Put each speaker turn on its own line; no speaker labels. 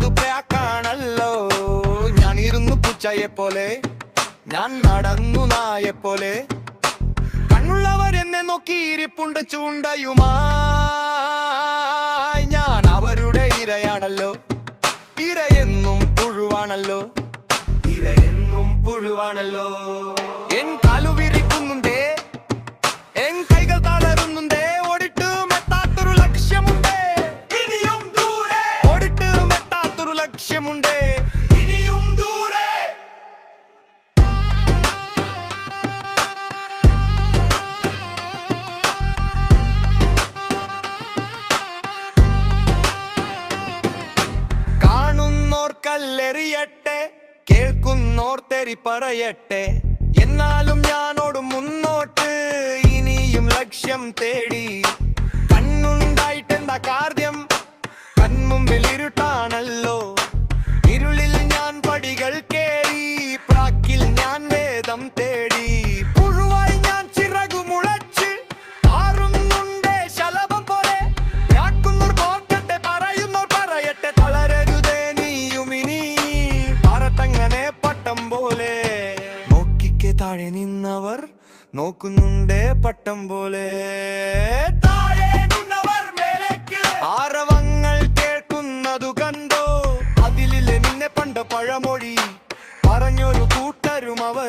വലുതു പ്രാക്കാണല്ലോ. ഞാനിരുന്നു പൂച്ചയെപ്പോലെ, ഞാൻ നടന്നു നായെപ്പോലെ. കണ്ണുള്ളവരെന്നെ നോക്കിയിരിപ്പുണ്ട് ചൂണ്ടയുമായി. ഞാൻ അവരുടെ ഇരയാണല്ലോ. ഇരയെന്നും പുഴുവാണല്ലോ, ഇരയെന്നും പുഴുവാണല്ലോ. എൻ കാലു വിരിക്കുന്നുണ്ടേ, എൻ കൈകൾ തളരുന്നുണ്ടേ. ഓടിട്ടും എത്താത്തൊരു ലക്ഷ്യമുണ്ടേ, ഇനിയും ദൂരെ. ഓടിട്ടും എത്താത്തൊരു ലക്ഷ്യമുണ്ടേ, ഇനിയും ദൂരെ. കാണുന്നോർ കല്ലെറിയട്ടെ, കേൾക്കുന്നോർ തെറി പറയട്ടെ. എന്നാലും ഞാനോടും മുന്നോട്ട്, ഇനിയും ലക്ഷ്യം തേടി. കണ്ണുണ്ടായിട്ടെന്താ കാര്യം, കൺമുമ്പിൽ ഇരുട്ടാണല്ലോ. ഇരുളിൽ ഞാൻ പടികൾ കേറി, പ്രാക്കിൽ ഞാൻ വേദം തേടി. പുഴുവായി ഞാൻ ചിറകുമുളച്ച് ആറുന്നുണ്ടേ ശലഭം പോലെ. ഞാക്കുന്നോർ പോക്കട്ടെ, പറയുന്നോർ പറയട്ടെ. തളരരുതേ നീയുമിനി, പറത്തങ്ങനെ പട്ടം പോലെ. നോക്കിക്കെ താഴെ നിന്നവർ നോക്കുന്നുണ്ടേ പട്ടം പോലെ. താഴെ നിന്നവർ മേലേക്ക് ആരവങ്ങൾ കേൾക്കുന്നതു കണ്ടോ. അതിലില്ലേ നിന്നെ പണ്ട് പഴമൊഴി പറഞ്ഞൊരു കൂട്ടരും അവർ.